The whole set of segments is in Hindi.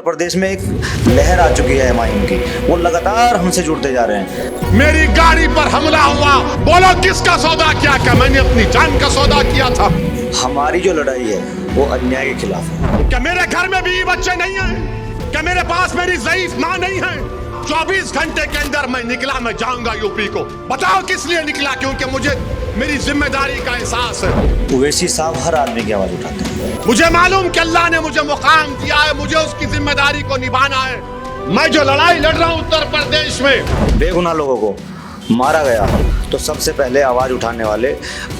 प्रदेश में एक लहर आ चुकी है एमआईएम की, वो लगातार हमसे जुड़ते जा रहे हैं। मेरी गाड़ी पर हमला हुआ, बोलो किसका सौदा किया? क्या मैंने अपनी जान का सौदा किया था? हमारी जो लड़ाई है वो अन्याय के खिलाफ है। क्या मेरे घर में भी बच्चे नहीं हैं? क्या मेरे पास मेरी ज़ईफ माँ नहीं है? 24 घंटे के अंदर मैं निकला, मैं जाऊंगा यूपी को। बताओ किस लिए निकला? क्योंकि मुझे मेरी जिम्मेदारी का एहसास है। ओवैसी साहब हर आदमी की आवाज उठाते हैं। मुझे मालूम कि अल्लाह ने मुझे मुकाम दिया है, मुझे उसकी जिम्मेदारी को निभाना है। मैं जो लड़ाई लड़ रहा हूँ उत्तर प्रदेश में, बेगुनाह लोगों को मारा गया तो सबसे पहले आवाज उठाने वाले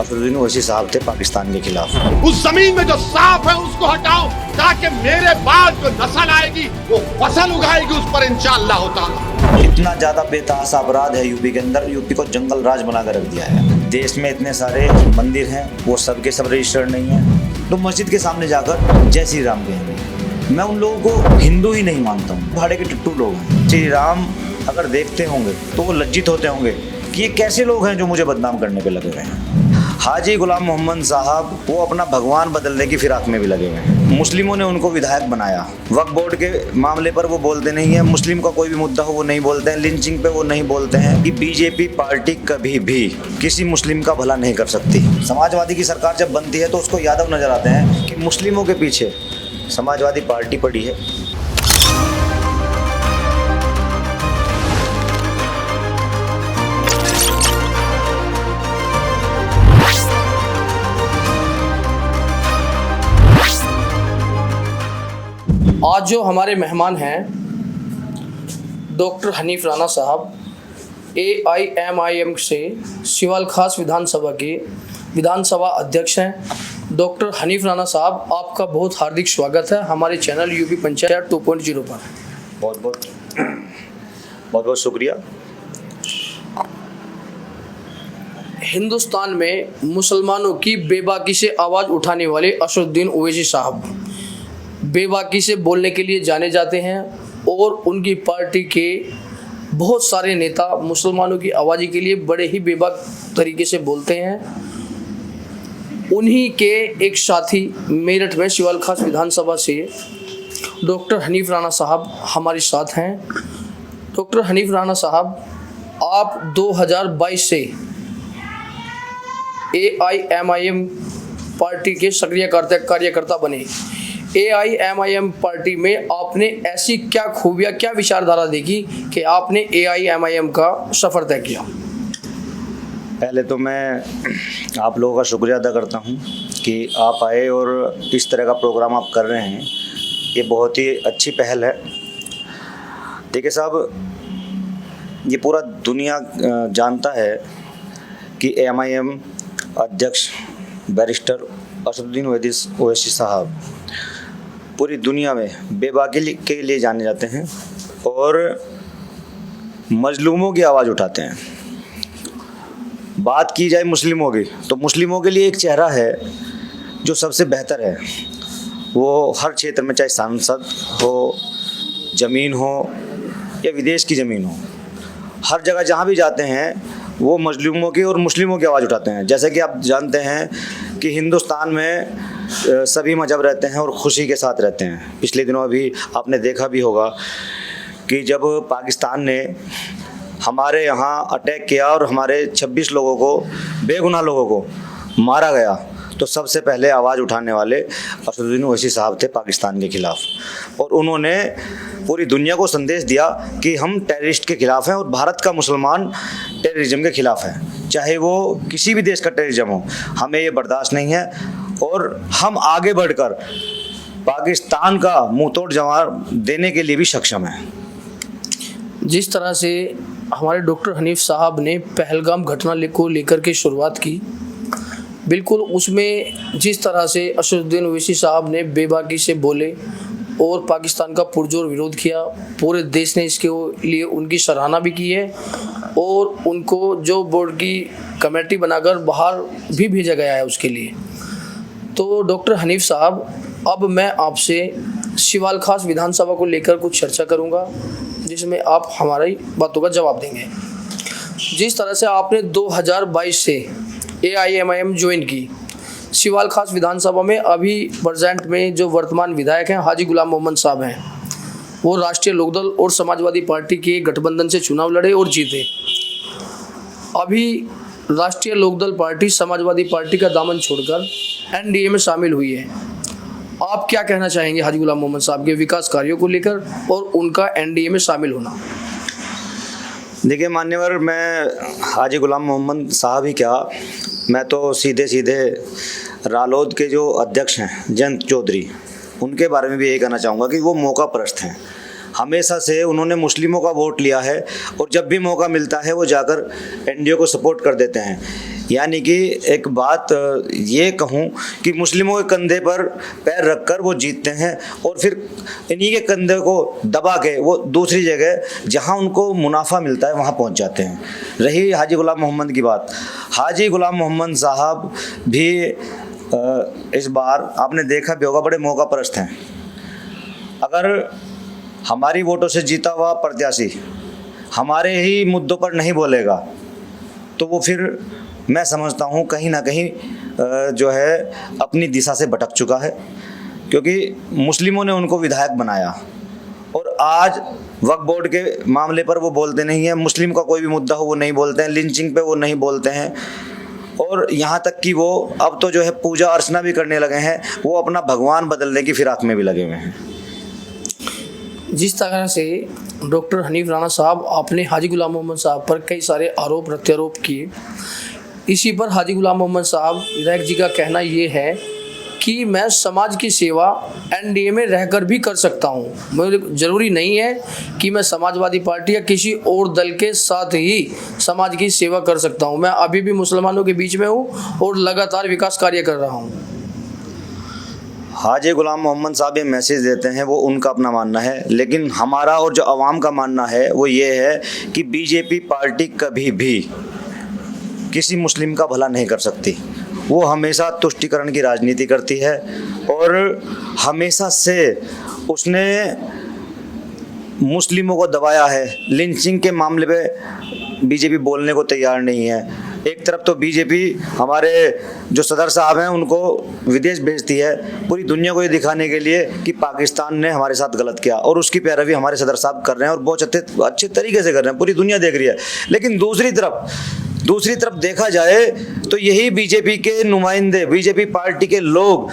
असदुद्दीन ओवैसी साहब थे पाकिस्तान के खिलाफ। उस जमीन में जो साफ है उसको हटाओ, ताकि मेरे बाद जो नस्ल आएगी वो फसल उगाएगी उस पर इंशाअल्लाह होता। इतना ज्यादा बेतहाशा अपराध है यूपी के अंदर, यूपी को जंगल राज बना कर रख दिया है। देश में इतने सारे मंदिर हैं, वो सब के सब रजिस्टर्ड नहीं है। तो मस्जिद के सामने जाकर जय श्री राम कहेंगे। मैं उन लोगों को हिंदू ही नहीं मानता हूँ, भाड़े के टुट्टू लोग हैं। श्री राम अगर देखते होंगे तो वो लज्जित होते होंगे कि ये कैसे लोग हैं जो मुझे बदनाम करने पे लगे हुए हैं। हाजी गुलाम मोहम्मद साहब वो अपना भगवान बदलने की फिराक में भी लगे हुए हैं। मुस्लिमों ने उनको विधायक बनाया। वक्फ बोर्ड के मामले पर वो बोलते नहीं है, मुस्लिम का कोई भी मुद्दा हो वो नहीं बोलते हैं, लिंचिंग पे वो नहीं बोलते हैं। कि बीजेपी पार्टी कभी भी किसी मुस्लिम का भला नहीं कर सकती। समाजवादी की सरकार जब बनती है तो उसको यादव नजर आते हैं कि मुस्लिमों के पीछे समाजवादी पार्टी पड़ी है। आज जो हमारे मेहमान हैं डॉक्टर हनीफ राणा साहब, AIMIM से सिवाल खास विधानसभा के विधानसभा अध्यक्ष हैं। डॉक्टर हनीफ राणा साहब, आपका बहुत हार्दिक स्वागत है हमारे चैनल यूपी पंचायत 2.0 पर। बहुत बहुत शुक्रिया। हिंदुस्तान में मुसलमानों की बेबाकी से आवाज़ उठाने वाले असदुद्दीन ओवैसी साहब बेबाकी से बोलने के लिए जाने जाते हैं और उनकी पार्टी के बहुत सारे नेता मुसलमानों की आवाज़ी के लिए बड़े ही बेबाक तरीके से बोलते हैं। उन्हीं के एक साथी मेरठ में सिवाल खास विधानसभा से डॉक्टर हनीफ राणा साहब हमारे साथ हैं। डॉक्टर हनीफ राणा साहब, आप 2022 से AIMIM पार्टी के सक्रिय कार्यकर्ता बने। AIMIM पार्टी में आपने ऐसी क्या खूबियाँ, क्या विचारधारा देखी कि आपने AIMIM का सफ़र तय किया? पहले तो मैं आप लोगों का शुक्रिया अदा करता हूं कि आप आए और इस तरह का प्रोग्राम आप कर रहे हैं। ये बहुत ही अच्छी पहल है। देखिए साहब, ये पूरा दुनिया जानता है कि AIMIM अध्यक्ष बैरिस्टर असदुद्दीन ओवैसी साहब पूरी दुनिया में बेबाकी के लिए जाने जाते हैं और मजलूमों की आवाज़ उठाते हैं। बात की जाए मुस्लिमों की तो मुस्लिमों के लिए एक चेहरा है जो सबसे बेहतर है। वो हर क्षेत्र में, चाहे सांसद हो, ज़मीन हो या विदेश की ज़मीन हो, हर जगह जहाँ भी जाते हैं वो मजलूमों की और मुस्लिमों की आवाज़ उठाते हैं। जैसे कि आप जानते हैं कि हिंदुस्तान में सभी मजहब रहते हैं और खुशी के साथ रहते हैं। पिछले दिनों अभी आपने देखा भी होगा कि जब पाकिस्तान ने हमारे यहाँ अटैक किया और हमारे 26 लोगों को, बेगुनाह लोगों को मारा गया, तो सबसे पहले आवाज़ उठाने वाले असदुद्दीन ओवैसी साहब थे पाकिस्तान के ख़िलाफ़। और उन्होंने पूरी दुनिया को संदेश दिया कि हम टेररिस्ट के ख़िलाफ़ हैं और भारत का मुसलमान टेररिज्म के ख़िलाफ़ है। चाहे वो किसी भी देश का टेररिज्म हो, हमें ये बर्दाश्त नहीं है और हम आगे बढ़कर पाकिस्तान का मुंहतोड़ जवाब देने के लिए भी सक्षम हैं। जिस तरह से हमारे डॉक्टर हनीफ साहब ने पहलगाम घटना को लेकर के शुरुआत की, बिल्कुल उसमें जिस तरह से असदुद्दीन ओवैसी साहब ने बेबाकी से बोले और पाकिस्तान का पुरजोर विरोध किया, पूरे देश ने इसके लिए उनकी सराहना भी की है और उनको जो बोर्ड की कमेटी बनाकर बाहर भी भेजा गया है उसके लिए। तो डॉक्टर हनीफ साहब, अब मैं आपसे सिवाल खास विधानसभा को लेकर कुछ चर्चा करूंगा जिसमें आप हमारी बातों का जवाब देंगे। जिस तरह से आपने 2022 से AIMIM ज्वाइन की, सिवाल खास विधानसभा में अभी प्रेजेंट में जो वर्तमान विधायक हैं हाजी गुलाम मोहम्मद साहब हैं, वो राष्ट्रीय लोकदल और समाजवादी पार्टी के गठबंधन से चुनाव लड़े और जीते। अभी राष्ट्रीय लोकदल पार्टी समाजवादी पार्टी का दामन छोड़कर एनडीए में शामिल हुई है। आप क्या कहना चाहेंगे हाजी गुलाम मोहम्मद साहब के विकास कार्यों को लेकर और उनका एनडीए में शामिल होना? देखिए मान्यवर, मैं हाजी गुलाम मोहम्मद साहब ही क्या, मैं तो सीधे सीधे रालोद के जो अध्यक्ष हैं जयंत चौधरी, उनके बारे में भी यही कहना चाहूँगा कि वो मौका परस्त हैं। हमेशा से उन्होंने मुस्लिमों का वोट लिया है और जब भी मौका मिलता है वो जाकर एनडीए को सपोर्ट कर देते हैं। यानी कि एक बात ये कहूँ कि मुस्लिमों के कंधे पर पैर रखकर वो जीतते हैं और फिर इन्हीं के कंधे को दबा के वो दूसरी जगह जहाँ उनको मुनाफा मिलता है वहाँ पहुँच जाते हैं। रही हाजी गुलाम मोहम्मद की बात, हाजी गुलाम मोहम्मद साहब भी इस बार आपने देखा भी होगा बड़े मौका परस्त हैं। अगर हमारी वोटों से जीता हुआ प्रत्याशी हमारे ही मुद्दों पर नहीं बोलेगा तो वो फिर मैं समझता हूँ कहीं ना कहीं जो है अपनी दिशा से भटक चुका है, क्योंकि मुस्लिमों ने उनको विधायक बनाया और आज वक्फ बोर्ड के मामले पर वो बोलते नहीं हैं, मुस्लिम का कोई भी मुद्दा हो वो नहीं बोलते हैं, लिंचिंग पे वो नहीं बोलते हैं, और यहाँ तक कि वो अब तो जो है पूजा अर्चना भी करने लगे हैं, वो अपना भगवान बदलने की फिराक में भी लगे हुए हैं। जिस तरह से डॉक्टर हनीफ राणा साहब आपने हाजी गुलाम मोहम्मद साहब पर कई सारे आरोप प्रत्यारोप किए, इसी पर हाजी गुलाम मोहम्मद साहब विधायक जी का कहना ये है कि मैं समाज की सेवा एनडीए में रहकर भी कर सकता हूँ। मुझे ज़रूरी नहीं है कि मैं समाजवादी पार्टी या किसी और दल के साथ ही समाज की सेवा कर सकता हूँ। मैं अभी भी मुसलमानों के बीच में हूँ और लगातार विकास कार्य कर रहा हूँ। हाजी गुलाम मोहम्मद साहब ये मैसेज देते हैं, वो उनका अपना मानना है, लेकिन हमारा और जो आवाम का मानना है वो ये है कि बीजेपी पार्टी कभी भी किसी मुस्लिम का भला नहीं कर सकती। वो हमेशा तुष्टीकरण की राजनीति करती है और हमेशा से उसने मुस्लिमों को दबाया है। लिंचिंग के मामले पे बीजेपी बोलने को तैयार नहीं है। एक तरफ तो बीजेपी हमारे जो सदर साहब हैं उनको विदेश भेजती है पूरी दुनिया को ये दिखाने के लिए कि पाकिस्तान ने हमारे साथ गलत किया, और उसकी पैरवी हमारे सदर साहब कर रहे हैं और बहुत अच्छे तरीके से कर रहे हैं, पूरी दुनिया देख रही है। लेकिन दूसरी तरफ देखा जाए तो यही बीजेपी के नुमाइंदे, बीजेपी पार्टी के लोग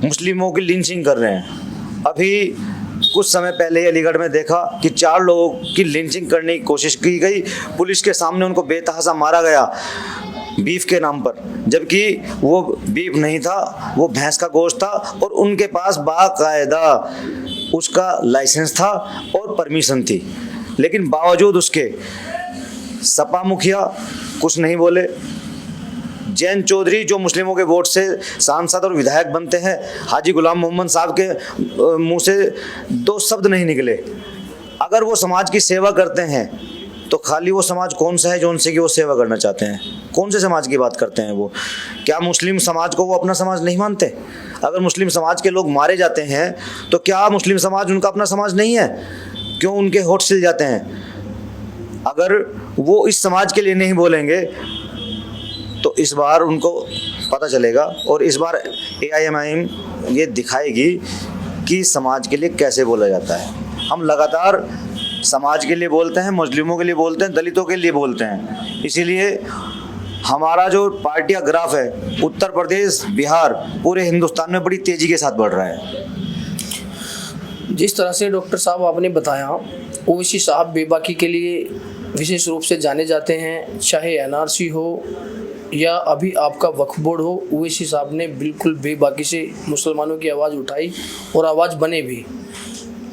मुस्लिमों की लिंचिंग कर रहे हैं। अभी कुछ समय पहले अलीगढ़ में देखा कि 4 लोगों की लिंचिंग करने की कोशिश की गई, पुलिस के सामने उनको बेतहाशा मारा गया बीफ के नाम पर, जबकि वो बीफ नहीं था, वो भैंस का गोश्त था और उनके पास बाकायदा उसका लाइसेंस था और परमिशन थी। लेकिन बावजूद उसके सपा मुखिया कुछ नहीं बोले। जयंत चौधरी जो मुस्लिमों के वोट से सांसद और विधायक बनते हैं, हाजी गुलाम मोहम्मद साहब के मुंह से 2 शब्द नहीं निकले। अगर वो समाज की सेवा करते हैं तो खाली वो समाज कौन सा है जो उनसे की वो सेवा करना चाहते हैं? कौन से समाज की बात करते हैं वो? क्या मुस्लिम समाज को वो अपना समाज नहीं मानते? अगर मुस्लिम समाज के लोग मारे जाते हैं तो क्या मुस्लिम समाज उनका अपना समाज नहीं है? क्यों उनके होठ सिल जाते हैं? अगर वो इस समाज के लिए नहीं बोलेंगे तो इस बार उनको पता चलेगा और इस बार AIMIM ये दिखाएगी कि समाज के लिए कैसे बोला जाता है। हम लगातार समाज के लिए बोलते हैं, मुस्लिमों के लिए बोलते हैं, दलितों के लिए बोलते हैं। इसीलिए हमारा जो पार्टी का ग्राफ है उत्तर प्रदेश, बिहार, पूरे हिंदुस्तान में बड़ी तेज़ी के साथ बढ़ रहा है। जिस तरह से डॉक्टर साहब आपने बताया, ओवैसी साहब बेबाकी के लिए विशेष रूप से जाने जाते हैं, चाहे NRC हो या अभी आपका वक्फ बोर्ड हो। ओवैसी साहब ने बिल्कुल बेबाकी से मुसलमानों की आवाज़ उठाई और आवाज़ बने भी,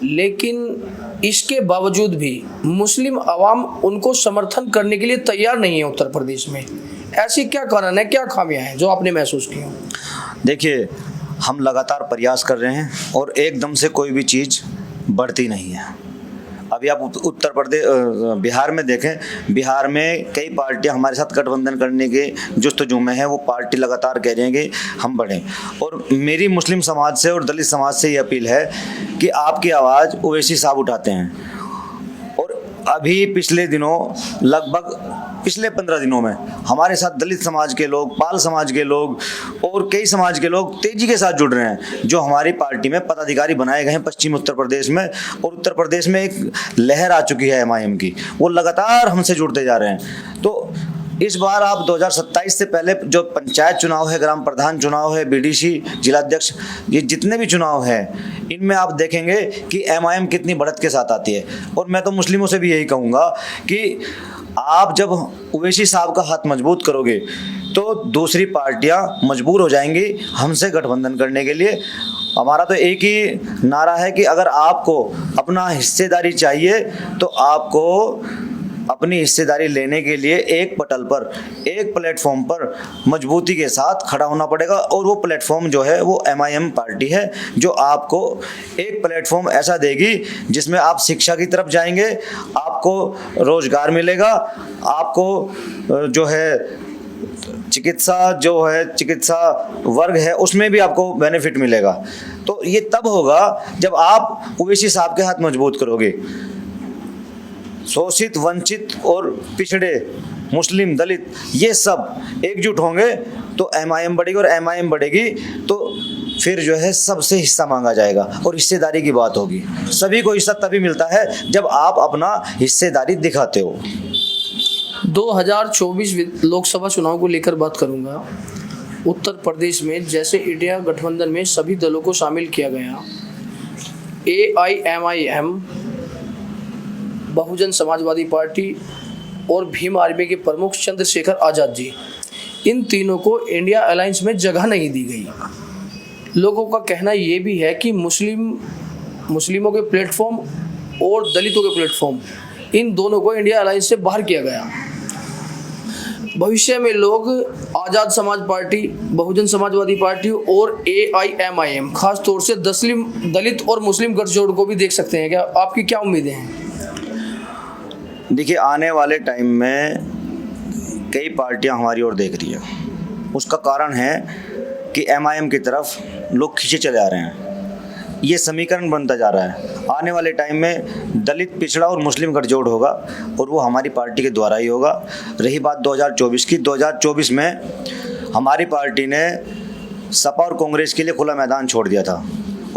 लेकिन इसके बावजूद भी मुस्लिम आवाम उनको समर्थन करने के लिए तैयार नहीं है उत्तर प्रदेश में। ऐसी क्या कारण है, क्या खामियां हैं जो आपने महसूस की हो? देखिए, हम लगातार प्रयास कर रहे हैं और एकदम से कोई भी चीज़ बढ़ती नहीं है। अभी आप उत्तर प्रदेश, बिहार में देखें, बिहार में कई पार्टियां हमारे साथ गठबंधन करने के जुस्तजू में हैं। वो पार्टी लगातार कह रही हैं कि हम बढ़ें, और मेरी मुस्लिम समाज से और दलित समाज से ये अपील है कि आपकी आवाज़ ओवैसी साहब उठाते हैं। और अभी पिछले दिनों लगभग पिछले 15 दिनों में हमारे साथ दलित समाज के लोग, पाल समाज के लोग और कई समाज के लोग तेजी के साथ जुड़ रहे हैं, जो हमारी पार्टी में पदाधिकारी बनाए गए हैं पश्चिम उत्तर प्रदेश में। और उत्तर प्रदेश में एक लहर आ चुकी है MIM की, वो लगातार हमसे जुड़ते जा रहे हैं। तो इस बार आप 2027 से पहले जो पंचायत चुनाव है, ग्राम प्रधान चुनाव है, BDC, जिलाध्यक्ष, ये जितने भी चुनाव हैं, इनमें आप देखेंगे कि MIM कितनी बढ़त के साथ आती है। और मैं तो मुस्लिमों से भी यही कहूँगा कि आप जब ओवैसी साहब का हाथ मजबूत करोगे तो दूसरी पार्टियां मजबूर हो जाएंगी हमसे गठबंधन करने के लिए। हमारा तो एक ही नारा है कि अगर आपको अपना हिस्सेदारी चाहिए तो आपको अपनी हिस्सेदारी लेने के लिए एक पटल पर, एक प्लेटफॉर्म पर मजबूती के साथ खड़ा होना पड़ेगा। और वो प्लेटफॉर्म जो है वो MIM पार्टी है, जो आपको एक प्लेटफॉर्म ऐसा देगी जिसमें आप शिक्षा की तरफ जाएंगे, आपको रोजगार मिलेगा, आपको जो है चिकित्सा वर्ग है उसमें भी आपको बेनिफिट मिलेगा। तो ये तब होगा जब आप ओवैसी साहब के हाथ मजबूत करोगे। शोषित, वंचित और पिछड़े, मुस्लिम, दलित, ये सब एकजुट होंगे तो MIM बढ़ेगी, और MIM बढ़ेगी तो फिर जो है सबसे हिस्सा मांगा जाएगा और हिस्सेदारी की बात होगी। सभी को हिस्सा तभी मिलता है जब आप अपना हिस्सेदारी दिखाते हो। 2024 लोकसभा चुनाव को लेकर बात करूंगा। उत्तर प्रदेश में जैसे इंडिया गठबंधन में सभी दलों को शामिल किया गया, AIMIM, बहुजन समाजवादी पार्टी और भीम आर्मी के प्रमुख चंद्रशेखर आज़ाद जी, इन तीनों को इंडिया अलायंस में जगह नहीं दी गई। लोगों का कहना ये भी है कि मुस्लिमों के प्लेटफॉर्म और दलितों के प्लेटफॉर्म, इन दोनों को इंडिया अलायंस से बाहर किया गया। भविष्य में लोग आज़ाद समाज पार्टी, बहुजन समाजवादी पार्टी और AIMIM, खास तौर से दलित और मुस्लिम गठजोड़ को भी देख सकते हैं क्या? आपकी क्या उम्मीदें हैं? देखिए, आने वाले टाइम में कई पार्टियां हमारी ओर देख रही है। उसका कारण है कि MIM की तरफ लोग खींचे चले आ रहे हैं। ये समीकरण बनता जा रहा है। आने वाले टाइम में दलित, पिछड़ा और मुस्लिम गठजोड़ होगा और वो हमारी पार्टी के द्वारा ही होगा। रही बात 2024 की, 2024 में हमारी पार्टी ने सपा और कांग्रेस के लिए खुला मैदान छोड़ दिया था,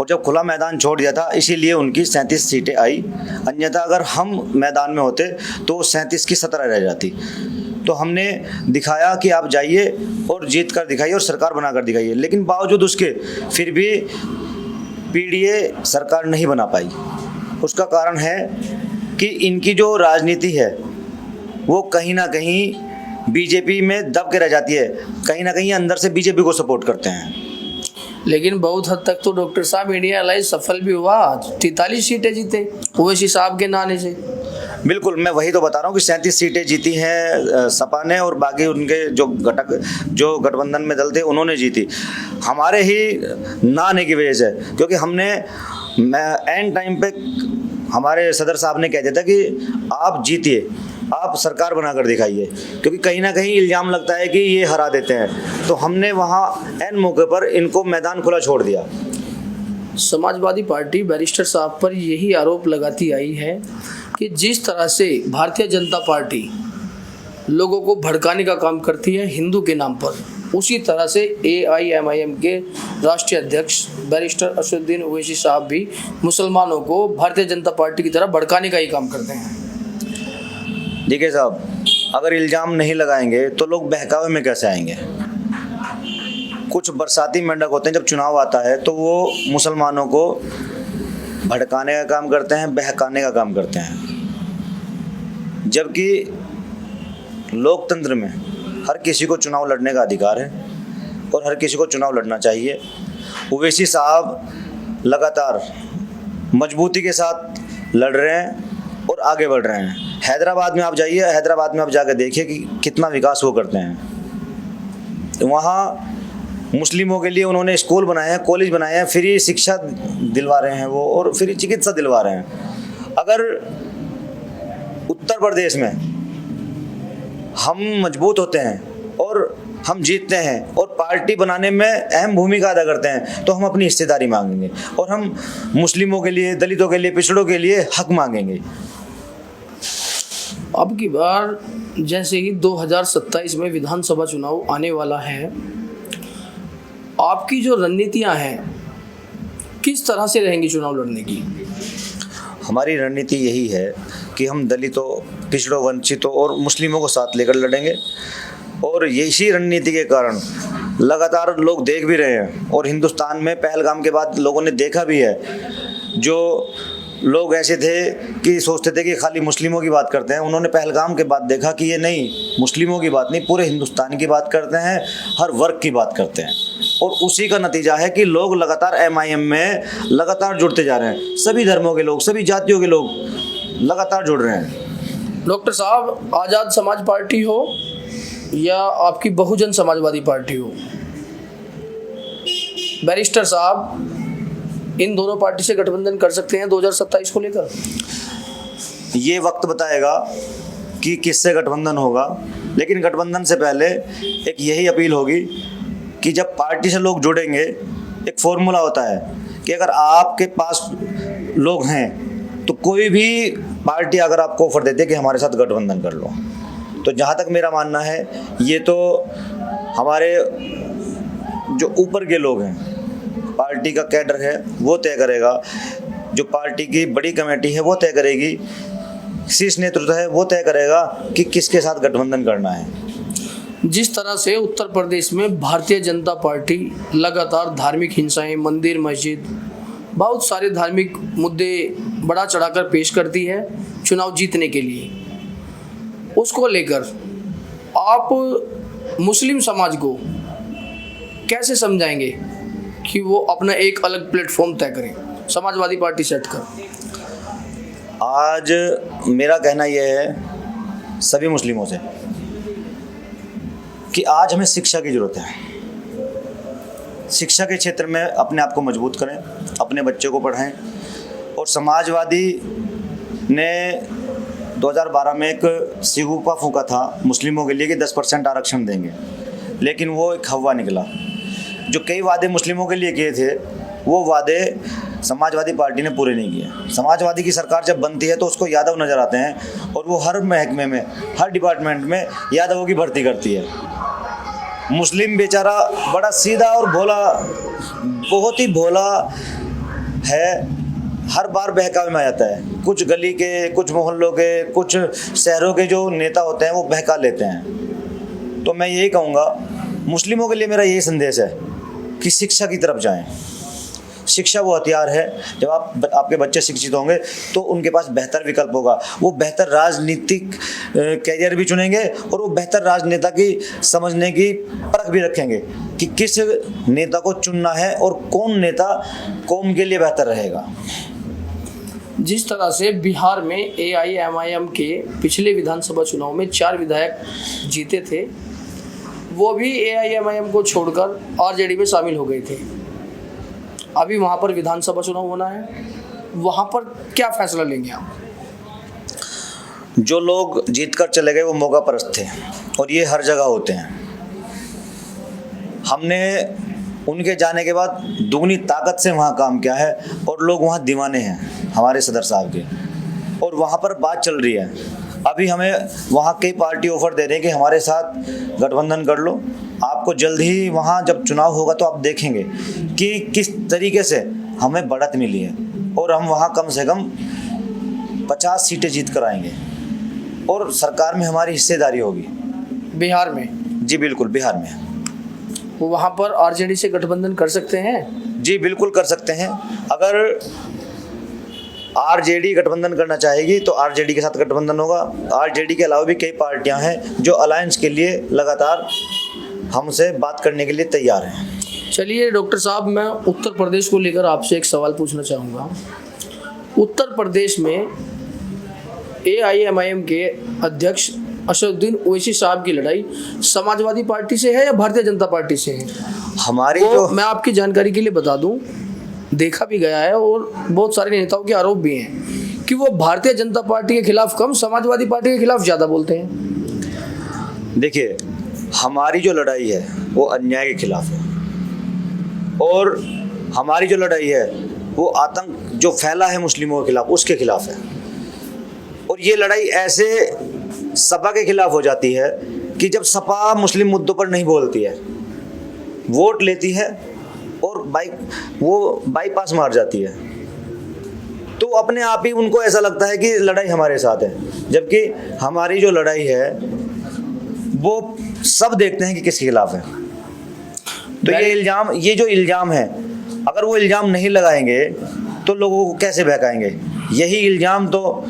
और जब खुला मैदान छोड़ दिया था इसीलिए उनकी 37 सीटें आई। अन्यथा अगर हम मैदान में होते तो 37 की 17 रह जाती। तो हमने दिखाया कि आप जाइए और जीत कर दिखाइए और सरकार बनाकर दिखाइए, लेकिन बावजूद उसके फिर भी PDA सरकार नहीं बना पाई। उसका कारण है कि इनकी जो राजनीति है वो कहीं ना कहीं BJP में दब के रह जाती है, कहीं ना कहीं अंदर से BJP को सपोर्ट करते हैं। लेकिन बहुत हद तक तो डॉक्टर साहब इंडिया अलायंस सफल भी हुआ, 43 सीटें जीते ओवैसी साहब के नाने से। बिल्कुल, मैं वही तो बता रहा हूँ कि 37 सीटें जीती हैं सपा ने, और बाकी उनके जो गठबंधन में दल थे उन्होंने जीती, हमारे ही ना आने की वजह से। क्योंकि हमने एंड टाइम पे हमारे सदर साहब ने कह दिया था कि आप जीतिए, आप सरकार बनाकर दिखाइए, क्योंकि कहीं ना कहीं इल्ज़ाम लगता है कि ये हरा देते हैं। तो हमने वहाँ एन मौके पर इनको मैदान खुला छोड़ दिया। समाजवादी पार्टी बैरिस्टर साहब पर यही आरोप लगाती आई है कि जिस तरह से भारतीय जनता पार्टी लोगों को भड़काने का काम करती है हिंदू के नाम पर, उसी तरह से AIMIM के राष्ट्रीय अध्यक्ष बैरिस्टर असदुद्दीन ओवैसी साहब भी मुसलमानों को भारतीय जनता पार्टी की तरह भड़काने का ही काम करते हैं। देखिए साहब, अगर इल्ज़ाम नहीं लगाएंगे तो लोग बहकावे में कैसे आएंगे? कुछ बरसाती मेंढक होते हैं, जब चुनाव आता है तो वो मुसलमानों को भड़काने का काम करते हैं, बहकाने का काम करते हैं। जबकि लोकतंत्र में हर किसी को चुनाव लड़ने का अधिकार है और हर किसी को चुनाव लड़ना चाहिए। ओवैसी साहब लगातार मजबूती के साथ लड़ रहे हैं और आगे बढ़ रहे हैं। हैदराबाद में आप जाइए, हैदराबाद में आप जाकर देखिए कि कितना विकास वो करते हैं। वहाँ मुस्लिमों के लिए उन्होंने स्कूल बनाए हैं, कॉलेज बनाए हैं, फ्री शिक्षा दिलवा रहे हैं वो, और फ्री चिकित्सा दिलवा रहे हैं। अगर उत्तर प्रदेश में हम मजबूत होते हैं और हम जीतते हैं और पार्टी बनाने में अहम भूमिका अदा करते हैं तो हम अपनी हिस्सेदारी मांगेंगे और हम मुस्लिमों के लिए, दलितों के लिए, पिछड़ों के लिए हक मांगेंगे। अब की बार जैसे ही 2027 में विधानसभा चुनाव आने वाला है, आपकी जो रणनीतियां हैं किस तरह से रहेंगी चुनाव लड़ने की? हमारी रणनीति यही है कि हम दलितों, पिछड़ों, वंचितों और मुस्लिमों को साथ लेकर लड़ेंगे। और इसी रणनीति के कारण लगातार लोग देख भी रहे हैं, और हिंदुस्तान में पहलगाम के बाद लोगों ने देखा भी है। जो लोग ऐसे थे कि सोचते थे कि खाली मुस्लिमों की बात करते हैं, उन्होंने पहलगाम के बाद देखा कि ये नहीं, मुस्लिमों की बात नहीं, पूरे हिंदुस्तान की बात करते हैं, हर वर्ग की बात करते हैं। और उसी का नतीजा है कि लोग लगातार MIM में लगातार जुड़ते जा रहे हैं। सभी धर्मों के लोग, सभी जातियों के लोग लगातार जुड़ रहे हैं। डॉक्टर साहब, आज़ाद समाज पार्टी हो या आपकी बहुजन समाजवादी पार्टी हो, बैरिस्टर साहब इन दोनों पार्टी से गठबंधन कर सकते हैं 2027 को लेकर? ये वक्त बताएगा कि किससे गठबंधन होगा, लेकिन गठबंधन से पहले एक यही अपील होगी कि जब पार्टी से लोग जुड़ेंगे, एक फॉर्मूला होता है कि अगर आपके पास लोग हैं तो कोई भी पार्टी अगर आपको ऑफर देती है कि हमारे साथ गठबंधन कर लो, तो जहाँ तक मेरा मानना है ये तो हमारे जो ऊपर के लोग हैं, पार्टी का कैडर है, वो तय करेगा। जो पार्टी की बड़ी कमेटी है वो तय करेगी, शीर्ष नेतृत्व है वो तय करेगा कि किसके साथ गठबंधन करना है। जिस तरह से उत्तर प्रदेश में भारतीय जनता पार्टी लगातार धार्मिक हिंसाएं, मंदिर, मस्जिद, बहुत सारे धार्मिक मुद्दे बढ़ा चढ़ाकर पेश करती है चुनाव जीतने के लिए, उसको लेकर आप मुस्लिम समाज को कैसे समझाएंगे कि वो अपना एक अलग प्लेटफॉर्म तय करें समाजवादी पार्टी सेट कर? आज मेरा कहना यह है सभी मुस्लिमों से कि आज हमें शिक्षा की ज़रूरत है। शिक्षा के क्षेत्र में अपने आप को मजबूत करें, अपने बच्चों को पढ़ाएं। और समाजवादी ने 2012 में एक सिगुफा फूंका था मुस्लिमों के लिए कि 10% आरक्षण देंगे, लेकिन वो एक हवा निकला। जो कई वादे मुस्लिमों के लिए किए थे, वो वादे समाजवादी पार्टी ने पूरे नहीं किए। समाजवादी की सरकार जब बनती है तो उसको यादव नज़र आते हैं, और वो हर महकमे में, हर डिपार्टमेंट में यादवों की भर्ती करती है। मुस्लिम बेचारा बड़ा सीधा और भोला, बहुत ही भोला है, हर बार बहकावे में आ जाता है। कुछ गली के, कुछ मोहल्लों के, कुछ शहरों के जो नेता होते हैं वो बहका लेते हैं। तो मैं यही कहूँगा, मुस्लिमों के लिए मेरा यही संदेश है कि शिक्षा की तरफ जाएं। शिक्षा वो हथियार है, जब आपके बच्चे शिक्षित होंगे तो उनके पास बेहतर विकल्प होगा। वो बेहतर राजनीतिक कैरियर भी चुनेंगे, और वो बेहतर राजनेता की समझने की परख भी रखेंगे कि किस नेता को चुनना है और कौन नेता कौम के लिए बेहतर रहेगा। जिस तरह से बिहार में AIMIM के पिछले विधानसभा चुनाव में 4 विधायक जीते थे, वो भी AIMIM को छोड़कर RJD में शामिल हो गए थे। अभी वहाँ पर विधानसभा चुनाव होना है, वहाँ पर क्या फैसला लेंगे आप? जो लोग जीतकर चले गए वो मौका परस्त थे, और ये हर जगह होते हैं। हमने उनके जाने के बाद दुगनी ताकत से वहाँ काम किया है, और लोग वहाँ दीवाने हैं हमारे सदर साहब के, और वहाँ पर बात चल रही है। अभी हमें वहाँ कई पार्टी ऑफर दे रहे हैं कि हमारे साथ गठबंधन कर लो। आपको जल्द ही वहाँ जब चुनाव होगा तो आप देखेंगे कि किस तरीके से हमें बढ़त मिली है, और हम वहाँ कम से कम 50 सीटें जीत कर आएंगे, और सरकार में हमारी हिस्सेदारी होगी। बिहार में? जी बिल्कुल, बिहार में। वो वहाँ पर RJD से गठबंधन कर सकते हैं? जी बिल्कुल कर सकते हैं। अगर RJD गठबंधन करना चाहेगी तो RJD के साथ गठबंधन होगा। RJD के अलावा भी कई पार्टियां हैं जो अलायंस के लिए लगातार हमसे बात करने के लिए तैयार हैं। चलिए डॉक्टर साहब, मैं उत्तर प्रदेश को लेकर आपसे एक सवाल पूछना चाहूँगा। उत्तर प्रदेश में AIMIM के अध्यक्ष असदुद्दीन ओवैसी साहब की लड़ाई समाजवादी पार्टी से है या भारतीय जनता पार्टी से है? हमारी मैं आपकी जानकारी के लिए बता दूं, देखा भी गया है और बहुत सारे नेताओं के आरोप भी हैं कि वो भारतीय जनता पार्टी के खिलाफ कम, समाजवादी पार्टी के खिलाफ ज़्यादा बोलते हैं। देखिए, हमारी जो लड़ाई है वो अन्याय के खिलाफ है, और हमारी जो लड़ाई है वो आतंक जो फैला है मुस्लिमों के खिलाफ, उसके खिलाफ है। और ये लड़ाई ऐसे सपा के खिलाफ हो जाती है कि जब सपा मुस्लिम मुद्दों पर नहीं बोलती है, वोट लेती है और बाईपास मार जाती है, तो अपने आप ही उनको ऐसा लगता है कि लड़ाई हमारे साथ है, जबकि हमारी जो लड़ाई है वो सब देखते हैं कि किसके खिलाफ है। तो ये जो इल्ज़ाम है, अगर वो इल्ज़ाम नहीं लगाएंगे तो लोगों को कैसे बहकाएंगे? यही इल्ज़ाम तो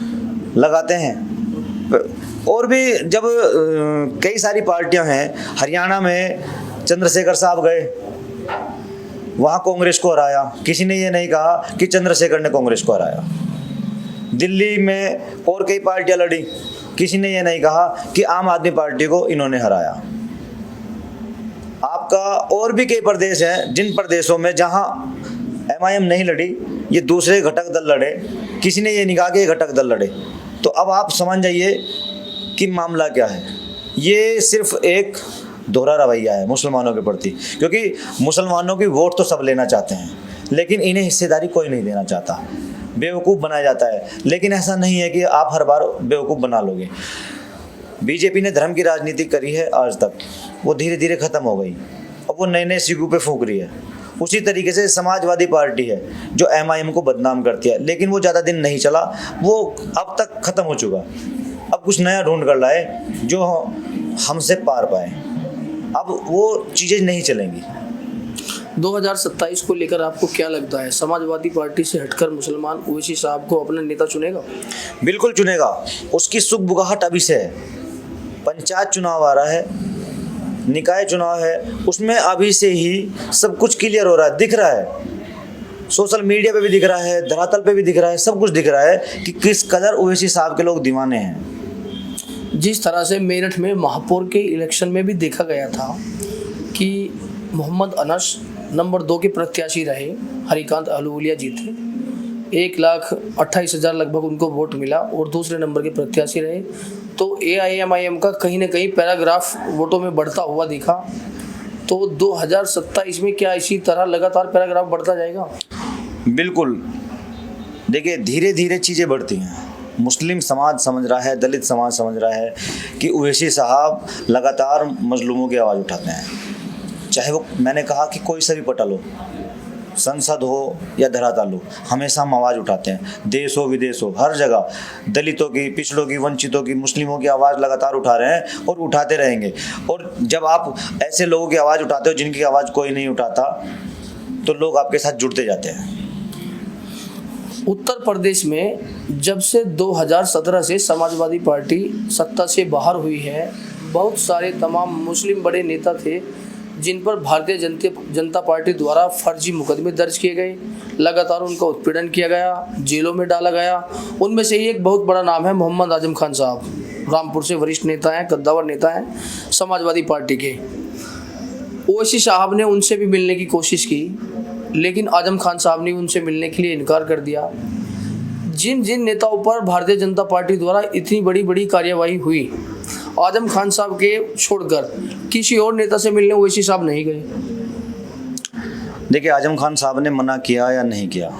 लगाते हैं। और भी जब कई सारी पार्टियां हैं, हरियाणा में चंद्रशेखर साहब गए, वहाँ कांग्रेस को हराया, किसी ने ये नहीं कहा कि चंद्रशेखर ने कांग्रेस को हराया। दिल्ली में और कई पार्टियां लड़ी, किसी ने ये नहीं कहा कि आम आदमी पार्टी को इन्होंने हराया। आपका और भी कई प्रदेश हैं जिन प्रदेशों में जहां MIM नहीं लड़ी, ये दूसरे घटक दल लड़े, किसी ने ये नहीं कहा कि ये घटक दल लड़े। तो अब आप समझ जाइए कि मामला क्या है। ये सिर्फ एक दोहरा रवैया है मुसलमानों के प्रति, क्योंकि मुसलमानों की वोट तो सब लेना चाहते हैं, लेकिन इन्हें हिस्सेदारी कोई नहीं देना चाहता, बेवकूफ़ बनाया जाता है। लेकिन ऐसा नहीं है कि आप हर बार बेवकूफ़ बना लोगे। बीजेपी ने धर्म की राजनीति करी है आज तक, वो धीरे धीरे ख़त्म हो गई, अब वो नए नए सिग्गू पे फूंक रही है। उसी तरीके से समाजवादी पार्टी है जो MIM को बदनाम करती है, लेकिन वो ज़्यादा दिन नहीं चला, वो अब तक ख़त्म हो चुका। अब कुछ नया ढूंढ कर लाए जो हमसे पार पाए, अब वो चीज़ें नहीं चलेंगी। 2027 को लेकर आपको क्या लगता है, समाजवादी पार्टी से हटकर मुसलमान ओवैसी साहब को अपना नेता चुनेगा? बिल्कुल चुनेगा। उसकी सुगबुगाहट अभी से है। पंचायत चुनाव आ रहा है, निकाय चुनाव है, उसमें अभी से ही सब कुछ क्लियर हो रहा है, दिख रहा है। सोशल मीडिया पे भी दिख रहा है, धरातल पे भी दिख रहा है, सब कुछ दिख रहा है कि किस कदर ओवैसी साहब के लोग दीवाने हैं। जिस तरह से मेरठ में महापौर के इलेक्शन में भी देखा गया था कि मोहम्मद अनस नंबर 2 के प्रत्याशी रहे, हरिकांत अहलुवालिया जीते, 1,28,000 लगभग उनको वोट मिला और दूसरे नंबर के प्रत्याशी रहे। तो AIMIM का कहीं ना कहीं पैराग्राफ वोटों में बढ़ता हुआ दिखा। तो 2027 में क्या इसी तरह लगातार पैराग्राफ बढ़ता जाएगा? बिल्कुल। देखिए, धीरे धीरे चीज़ें बढ़ती हैं। मुस्लिम समाज समझ रहा है, दलित समाज समझ रहा है कि ओवैसी साहब लगातार मजलूमों की आवाज़ उठाते हैं, चाहे वो मैंने कहा कि कोई सा भी पटल हो, संसद हो या धरातल हो, हमेशा हम आवाज़ उठाते हैं। देश हो विदेश हो, हर जगह दलितों की, पिछड़ों की, वंचितों की, मुस्लिमों की आवाज़ लगातार उठा रहे हैं और उठाते रहेंगे। और जब आप ऐसे लोगों की आवाज़ उठाते हो जिनकी आवाज़ कोई नहीं उठाता, तो लोग आपके साथ जुड़ते जाते हैं। उत्तर प्रदेश में जब से 2017 से समाजवादी पार्टी सत्ता से बाहर हुई है, बहुत सारे तमाम मुस्लिम बड़े नेता थे जिन पर भारतीय जनता पार्टी द्वारा फर्जी मुकदमे दर्ज किए गए, लगातार उनका उत्पीड़न किया गया, जेलों में डाला गया। उनमें से ही एक बहुत बड़ा नाम है मोहम्मद आजम खान साहब, रामपुर से वरिष्ठ नेता हैं, कद्दावर नेता हैं समाजवादी पार्टी के। ओवैसी साहब ने उनसे भी मिलने की कोशिश की, लेकिन आजम खान साहब ने उनसे मिलने के लिए इनकार कर दिया। जिन जिन नेताओं पर भारतीय जनता पार्टी द्वारा इतनी बड़ी बड़ी कार्यवाही हुई, आजम खान साहब के छोड़कर किसी और नेता से मिलने ओवैसी साहब नहीं गए। देखिए, आजम खान साहब ने मना किया या नहीं किया,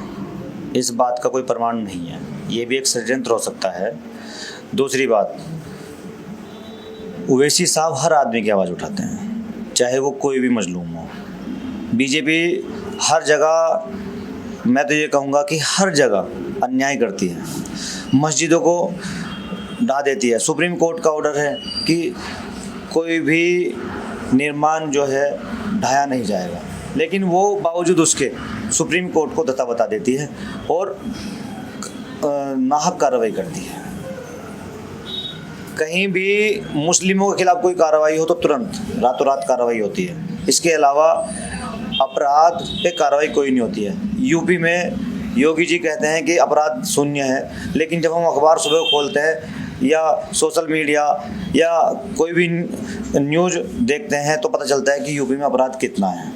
इस बात का कोई प्रमाण नहीं है, ये भी एक षड्यंत्र हो सकता है। दूसरी बात, ओवैसी साहब हर आदमी की आवाज़ उठाते हैं, चाहे वो कोई भी मजलूम हो। बीजेपी हर जगह, मैं तो ये कहूँगा कि हर जगह अन्याय करती है, मस्जिदों को ढा देती है। सुप्रीम कोर्ट का ऑर्डर है कि कोई भी निर्माण जो है ढाया नहीं जाएगा, लेकिन वो बावजूद उसके सुप्रीम कोर्ट को दता बता देती है और नाहक कार्रवाई करती है। कहीं भी मुस्लिमों के खिलाफ कोई कार्रवाई हो तो तुरंत रातों रात कार्रवाई होती है। इसके अलावा अपराध पे कार्रवाई कोई नहीं होती है। यूपी में योगी जी कहते हैं कि अपराध शून्य है, लेकिन जब हम अखबार सुबह खोलते हैं या सोशल मीडिया या कोई भी न्यूज़ देखते हैं तो पता चलता है कि यूपी में अपराध कितना है।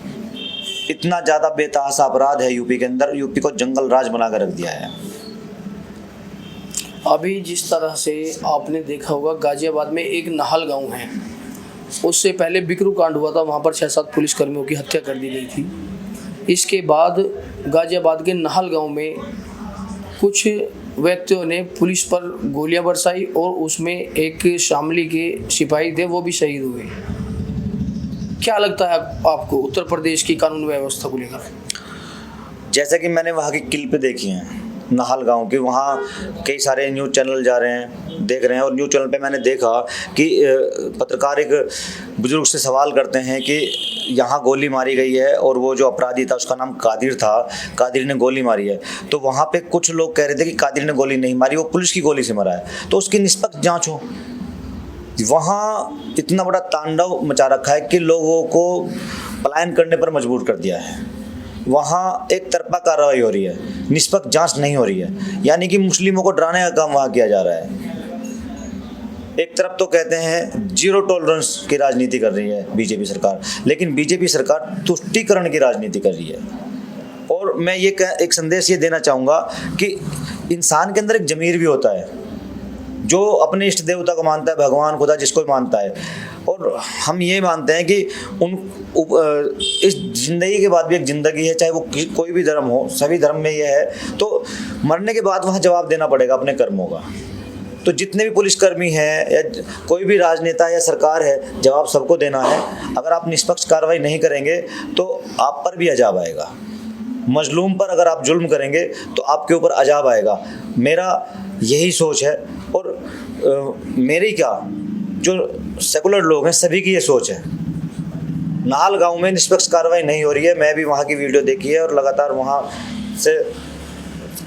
इतना ज़्यादा बेतहाशा अपराध है यूपी के अंदर, यूपी को जंगल राज बना कर रख दिया है। अभी जिस तरह से आपने देखा होगा, गाजियाबाद में एक नाहल गांव है, उससे पहले बिकरू कांड हुआ था, वहाँ पर 6-7 पुलिसकर्मियों की हत्या कर दी गई थी। इसके बाद गाजियाबाद के नाहल गांव में कुछ व्यक्तियों ने पुलिस पर गोलियां बरसाई और उसमें एक शामली के सिपाही थे, वो भी शहीद हुए। क्या लगता है आपको उत्तर प्रदेश की कानून व्यवस्था को लेकर? जैसा कि मैंने वहाँ की क्लिप देखी हैं नाहल गांव की, वहाँ कई सारे न्यूज़ चैनल जा रहे हैं, देख रहे हैं, और न्यूज़ चैनल पे मैंने देखा कि पत्रकार एक बुजुर्ग से सवाल करते हैं कि यहाँ गोली मारी गई है और वो जो अपराधी था उसका नाम कादिर था, कादिर ने गोली मारी है। तो वहाँ पे कुछ लोग कह रहे थे कि कादिर ने गोली नहीं मारी, वो पुलिस की गोली से मरा है, तो उसकी निष्पक्ष जाँच हो। वहाँ इतना बड़ा तांडव मचा रखा है कि लोगों को पलायन करने पर मजबूर कर दिया है। वहाँ एक तरफा कार्रवाई हो रही है, निष्पक्ष जांच नहीं हो रही है, यानी कि मुस्लिमों को डराने का काम वहाँ किया जा रहा है। एक तरफ तो कहते हैं जीरो टॉलरेंस की राजनीति कर रही है बीजेपी सरकार, लेकिन बीजेपी सरकार तुष्टीकरण की राजनीति कर रही है। और मैं ये एक संदेश ये देना चाहूँगा कि इंसान के अंदर एक ज़मीर भी होता है, जो अपने इष्ट देवता को मानता है, भगवान खुदा जिसको भी मानता है, और हम ये मानते हैं कि इस ज़िंदगी के बाद भी एक ज़िंदगी है, चाहे वो कोई भी धर्म हो, सभी धर्म में ये है, तो मरने के बाद वहाँ जवाब देना पड़ेगा अपने कर्मों का। तो जितने भी पुलिसकर्मी हैं या कोई भी राजनेता या सरकार है, जवाब सबको देना है। अगर आप निष्पक्ष कार्रवाई नहीं करेंगे तो आप पर भी अजाब आएगा। मजलूम पर अगर आप जुल्म करेंगे तो आपके ऊपर अजाब आएगा। मेरा यही सोच है, और मेरी क्या, जो सेकुलर लोग हैं सभी की ये सोच है। नाहल गांव में निष्पक्ष कार्रवाई नहीं हो रही है। मैं भी वहाँ की वीडियो देखी है और लगातार वहाँ से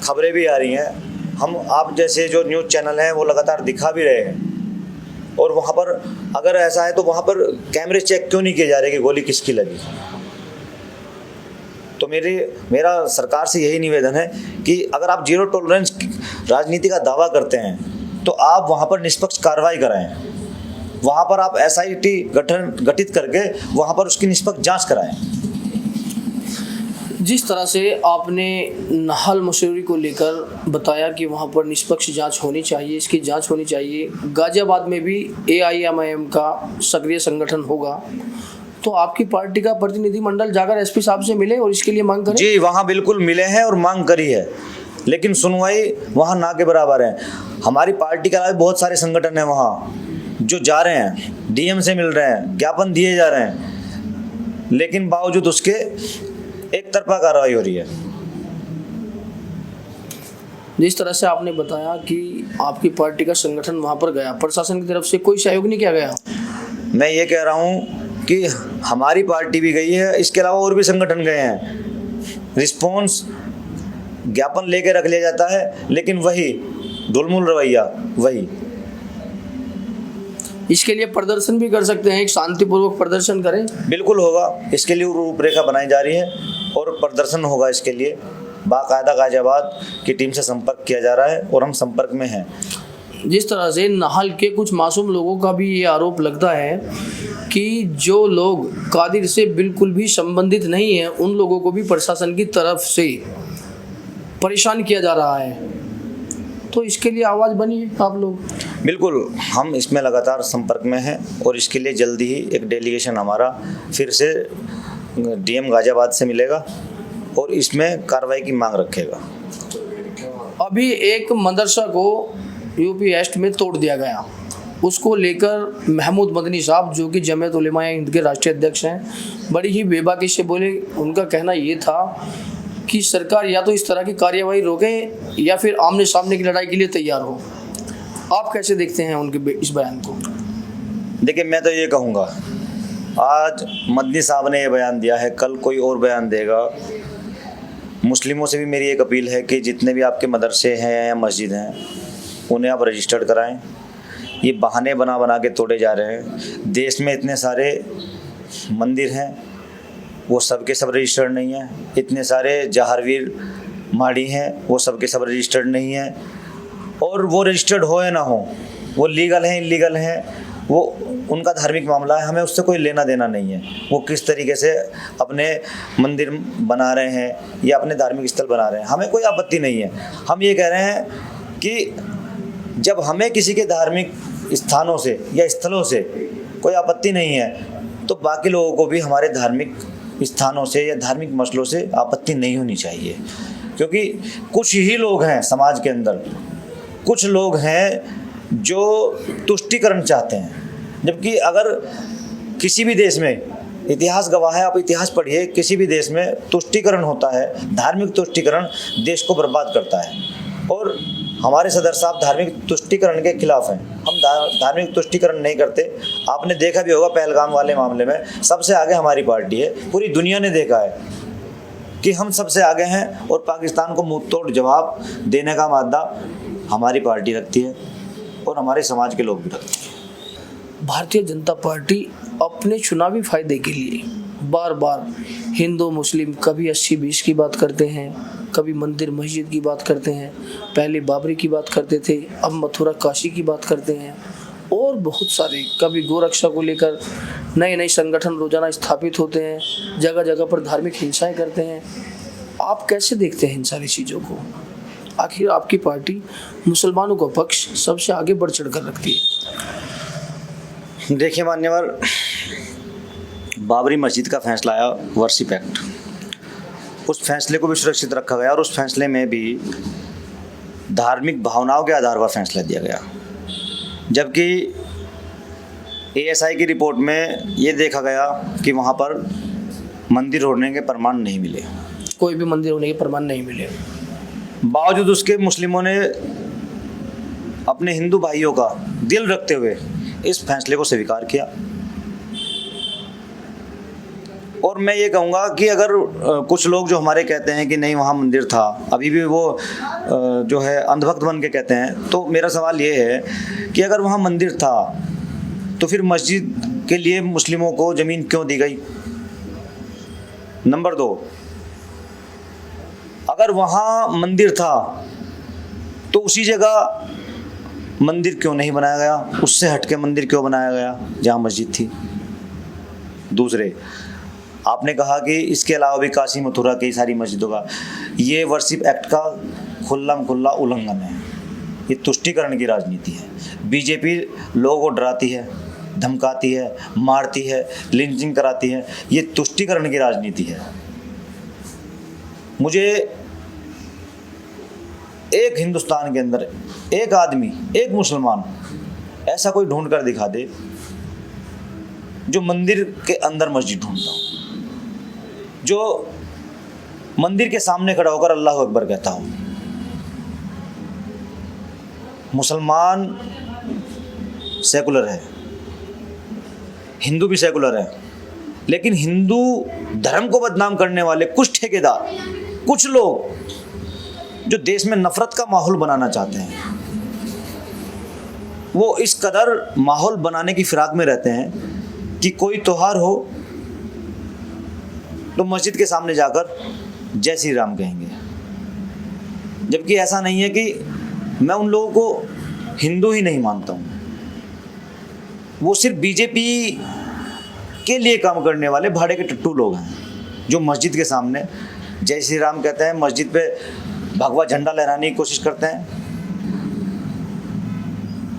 खबरें भी आ रही हैं। हम आप जैसे जो न्यूज़ चैनल हैं वो लगातार दिखा भी रहे हैं, और वहाँ पर अगर ऐसा है तो वहाँ पर कैमरे चेक क्यों नहीं किए जा रहे कि गोली किसकी लगी। तो मेरा सरकार से यही निवेदन है कि अगर आप जीरो टॉलरेंस राजनीति का दावा करते हैं तो आप वहाँ पर निष्पक्ष कार्रवाई कराएं, वहाँ पर आप SIT गठित करके वहाँ पर उसकी निष्पक्ष जांच कराएं। जिस तरह से आपने नाहल मसूरी को लेकर बताया कि वहाँ पर निष्पक्ष जांच होनी चाहिए, इसकी जांच होनी चाहिए, गाजियाबाद में भी AIMIM का सक्रिय संगठन होगा, तो आपकी पार्टी का प्रतिनिधिमंडल जाकर SP साहब से मिले और इसके लिए मांग करें? जी, वहाँ बिल्कुल मिले हैं और मांग करी है, लेकिन सुनवाई वहाँ ना के बराबर है। हमारी पार्टी के अलावा बहुत सारे संगठन हैं वहाँ जो जा रहे हैं, DM से मिल रहे हैं, ज्ञापन दिए जा रहे हैं, लेकिन बावजूद उसके एक तरफा कार्रवाई हो रही है। जिस तरह से आपने बताया कि आपकी पार्टी का संगठन वहाँ पर गया, प्रशासन की तरफ से कोई सहयोग नहीं किया गया? मैं ये कह रहा हूँ कि हमारी पार्टी भी गई है, इसके अलावा और भी संगठन गए हैं। रिस्पॉन्स ज्ञापन लेके रख लिया जाता है, लेकिन वही ढुलमुल रवैया वही। इसके लिए प्रदर्शन भी कर सकते हैं, एक शांतिपूर्वक प्रदर्शन करें। बिल्कुल होगा, इसके लिए रूपरेखा बनाई जा रही है और प्रदर्शन होगा। इसके लिए बाकायदा गाजियाबाद की टीम से संपर्क किया जा रहा है और हम संपर्क में हैं। जिस तरह से नाहल के कुछ मासूम लोगों का भी ये आरोप लगता है कि जो लोग कादिर से बिल्कुल भी संबंधित नहीं हैं, उन लोगों को भी प्रशासन की तरफ से परेशान किया जा रहा है, तो इसके लिए आवाज़ बनिए आप लोग। बिल्कुल, हम इसमें लगातार संपर्क में हैं और इसके लिए जल्दी ही एक डेलीगेशन हमारा फिर से DM गाजियाबाद से मिलेगा और इसमें कार्रवाई की मांग रखेगा। अभी एक मदरसा को UP ईस्ट में तोड़ दिया गया, उसको लेकर महमूद मदनी साहब जो कि जमीयत उलेमा हिंद के राष्ट्रीय अध्यक्ष हैं, बड़ी ही बेबाकी से बोले। उनका कहना ये था कि सरकार या तो इस तरह की कार्यवाही रोके या फिर आमने सामने की लड़ाई के लिए तैयार हो। आप कैसे देखते हैं उनके इस बयान को? देखिए, मैं तो ये कहूँगा, आज मदनी साहब ने ये बयान दिया है, कल कोई और बयान देगा। मुस्लिमों से भी मेरी एक अपील है कि जितने भी आपके मदरसे हैं या मस्जिद हैं उन्हें आप रजिस्टर्ड कराएं। ये बहाने बना बना के तोड़े जा रहे हैं। देश में इतने सारे मंदिर हैं, वो सब के सब रजिस्टर्ड नहीं हैं। इतने सारे जहारवीर माड़ी हैं, वो सब के सब रजिस्टर्ड नहीं हैं। और वो रजिस्टर्ड हो या ना हो, वो लीगल हैं इलीगल हैं, वो उनका धार्मिक मामला है, हमें उससे कोई लेना देना नहीं है। वो किस तरीके से अपने मंदिर बना रहे हैं या अपने धार्मिक स्थल बना रहे हैं, हमें कोई आपत्ति नहीं है। हम ये कह रहे हैं कि जब हमें किसी के धार्मिक स्थानों से या स्थलों से कोई आपत्ति नहीं है, तो बाकी लोगों को भी हमारे धार्मिक स्थानों से या धार्मिक मसलों से आपत्ति नहीं होनी चाहिए। क्योंकि कुछ ही लोग हैं समाज के अंदर, कुछ लोग हैं जो तुष्टीकरण चाहते हैं। जबकि अगर किसी भी देश में, इतिहास गवाह है, आप इतिहास पढ़िए, किसी भी देश में तुष्टीकरण होता है, धार्मिक तुष्टीकरण देश को बर्बाद करता है। और हमारे सदर साहब धार्मिक तुष्टीकरण के खिलाफ हैं। हम धार्मिक तुष्टीकरण नहीं करते। आपने देखा भी होगा पहलगाम वाले मामले में सबसे आगे हमारी पार्टी है। पूरी दुनिया ने देखा है कि हम सबसे आगे हैं और पाकिस्तान को मुंह तोड़ जवाब देने का मादा हमारी पार्टी रखती है और हमारे समाज के लोग भी रखते हैं। भारतीय जनता पार्टी अपने चुनावी फायदे के लिए बार बार हिंदू मुस्लिम, कभी 80-20 की बात करते हैं, कभी मंदिर मस्जिद की बात करते हैं, पहले बाबरी की बात करते थे, अब मथुरा काशी की बात करते हैं, और बहुत सारे, कभी गोरक्षा को लेकर नए नए संगठन रोजाना स्थापित होते हैं, जगह जगह पर धार्मिक हिंसाएं करते हैं। आप कैसे देखते हैं इन सारी चीज़ों को? आखिर आपकी पार्टी मुसलमानों का पक्ष सबसे आगे बढ़ चढ़ कर रखती है। देखिए मान्यवर, बाबरी मस्जिद का फैसला आया, वर्शिप एक्ट, उस फैसले को भी सुरक्षित रखा गया और उस फैसले में भी धार्मिक भावनाओं के आधार पर फैसला दिया गया। जबकि ASI की रिपोर्ट में ये देखा गया कि वहाँ पर मंदिर होने के प्रमाण नहीं मिले, कोई भी मंदिर होने के प्रमाण नहीं मिले। बावजूद उसके मुस्लिमों ने अपने हिंदू भाइयों का दिल रखते हुए इस फैसले को स्वीकार किया। और मैं ये कहूँगा कि अगर कुछ लोग जो हमारे कहते हैं कि नहीं वहाँ मंदिर था, अभी भी वो जो है अंधभक्त बन के कहते हैं, तो मेरा सवाल ये है कि अगर वहाँ मंदिर था तो फिर मस्जिद के लिए मुस्लिमों को ज़मीन क्यों दी गई? नंबर 2, अगर वहाँ मंदिर था तो उसी जगह मंदिर क्यों नहीं बनाया गया? उससे हटके मंदिर क्यों बनाया गया जहाँ मस्जिद थी? दूसरे, आपने कहा कि इसके अलावा भी काशी मथुरा कई सारी मस्जिदों का, ये वर्शिप एक्ट का खुल्लम खुल्ला उल्लंघन है। ये तुष्टीकरण की राजनीति है। बीजेपी लोगों को डराती है, धमकाती है, मारती है, लिंचिंग कराती है। ये तुष्टीकरण की राजनीति है। मुझे एक हिंदुस्तान के अंदर एक आदमी, एक मुसलमान ऐसा कोई ढूंढ कर दिखा दे जो मंदिर के अंदर मस्जिद ढूंढता हो, जो मंदिर के सामने खड़ा होकर अल्लाह अकबर कहता हो। मुसलमान सेकुलर है, हिंदू भी सेकुलर है, लेकिन हिंदू धर्म को बदनाम करने वाले कुछ ठेकेदार, कुछ लोग जो देश में नफरत का माहौल बनाना चाहते हैं, वो इस कदर माहौल बनाने की फिराक में रहते हैं कि कोई त्योहार हो तो मस्जिद के सामने जाकर जय श्री राम कहेंगे। जबकि ऐसा नहीं है कि मैं उन लोगों को हिंदू ही नहीं मानता हूँ, वो सिर्फ बीजेपी के लिए काम करने वाले भाड़े के टट्टू लोग हैं जो मस्जिद के सामने जय श्री राम कहते हैं, मस्जिद पे भगवा झंडा लहराने की कोशिश करते हैं।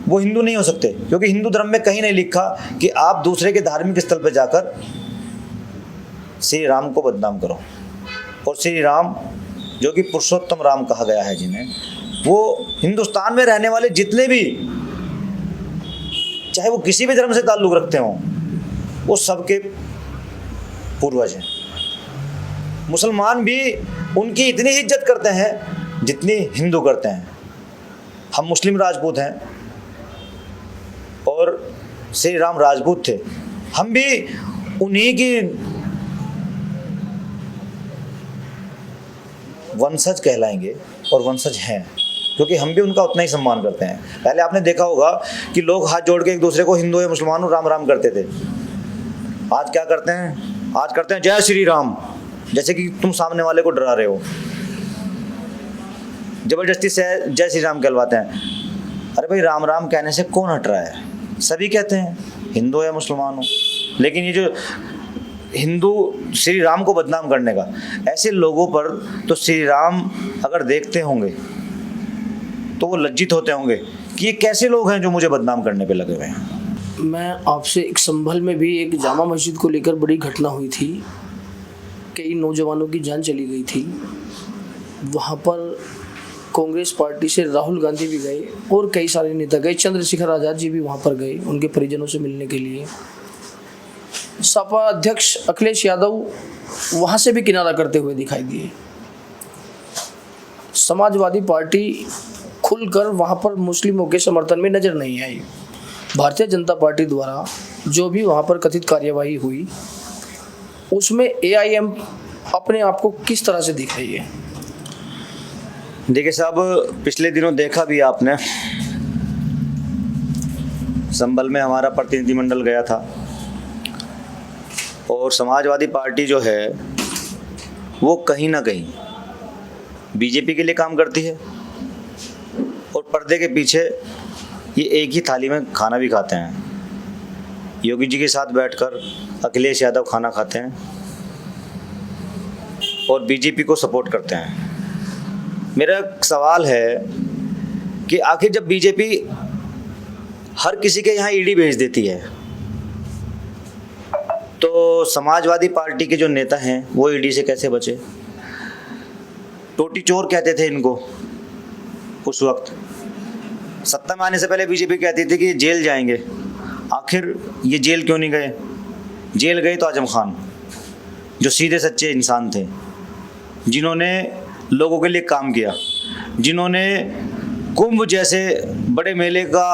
वो हिंदू नहीं हो सकते, क्योंकि हिंदू धर्म में कहीं नहीं लिखा कि आप दूसरे के धार्मिक स्थल पर जाकर श्री राम को बदनाम करो। और श्री राम जो कि पुरुषोत्तम राम कहा गया है जिन्हें, वो हिंदुस्तान में रहने वाले जितने भी, चाहे वो किसी भी धर्म से ताल्लुक़ रखते हों, वो सबके पूर्वज हैं। मुसलमान भी उनकी इतनी इज्जत करते हैं जितनी हिंदू करते हैं। हम मुस्लिम राजपूत हैं और श्री राम राजपूत थे, हम भी उन्हीं की वंशज कहलाएंगे और वंशज हैं, क्योंकि हम भी उनका उतना ही सम्मान करते हैं। पहले आपने देखा होगा कि लोग हाथ जोड़ के एक दूसरे को हिंदू या मुसलमान राम राम करते थे। आज क्या करते हैं? आज करते हैं जय श्री राम, जैसे कि तुम सामने वाले को डरा रहे हो, जबरदस्ती से जय श्री राम कहलवाते हैं। अरे भाई, राम राम कहने से कौन हट रहा है? सभी कहते हैं, हिंदू या मुसलमान हो। लेकिन ये जो हिंदू श्री राम को बदनाम करने का, ऐसे लोगों पर तो श्री राम अगर देखते होंगे तो वो लज्जित होते होंगे कि ये कैसे लोग हैं जो मुझे बदनाम करने पे लगे हुए हैं। मैं आपसे, एक संभल में भी एक जामा मस्जिद को लेकर बड़ी घटना हुई थी, कई नौजवानों की जान चली गई थी। वहाँ पर कांग्रेस पार्टी से राहुल गांधी भी गए और कई सारे नेता गए, चंद्रशेखर आज़ाद जी भी वहाँ पर गए उनके परिजनों से मिलने के लिए। सपा अध्यक्ष अखिलेश यादव वहाँ से भी किनारा करते हुए दिखाई दिए। समाजवादी पार्टी खुलकर वहाँ पर मुस्लिमों के समर्थन में नजर नहीं आई। भारतीय जनता पार्टी द्वारा जो भी वहाँ पर कथित कार्यवाही हुई उसमें एआईएम अपने आप को किस तरह से दिख रही है? देखिए साहब, पिछले दिनों देखा भी आपने, संभल में हमारा प्रतिनिधिमंडल गया था और समाजवादी पार्टी जो है वो कहीं ना कहीं बीजेपी के लिए काम करती है और पर्दे के पीछे ये एक ही थाली में खाना भी खाते हैं। योगी जी के साथ बैठकर अखिलेश यादव खाना खाते हैं और बीजेपी को सपोर्ट करते हैं। मेरा सवाल है कि आखिर जब बीजेपी हर किसी के यहाँ ईडी भेज देती है तो समाजवादी पार्टी के जो नेता हैं वो ईडी से कैसे बचे? टोटी चोर कहते थे इनको उस वक्त। सत्ता में आने से पहले बीजेपी कहती थी कि जेल जाएंगे, आखिर ये जेल क्यों नहीं गए? जेल गए तो आजम खान, जो सीधे सच्चे इंसान थे, जिन्होंने लोगों के लिए काम किया, जिन्होंने कुंभ जैसे बड़े मेले का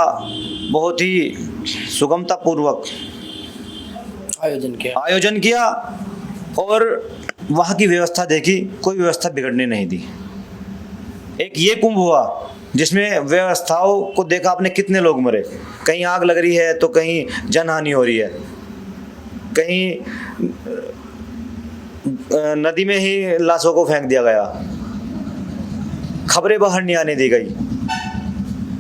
बहुत ही सुगमतापूर्वक आयोजन किया और वहाँ की व्यवस्था देखी, कोई व्यवस्था बिगड़ने नहीं दी। एक ये कुंभ हुआ जिसमें व्यवस्थाओं को देखा आपने, कितने लोग मरे, कहीं आग लग रही है तो कहीं जनहानि हो रही है, कहीं नदी में ही लाशों को फेंक दिया गया, खबरें बाहर नहीं आने दी गई।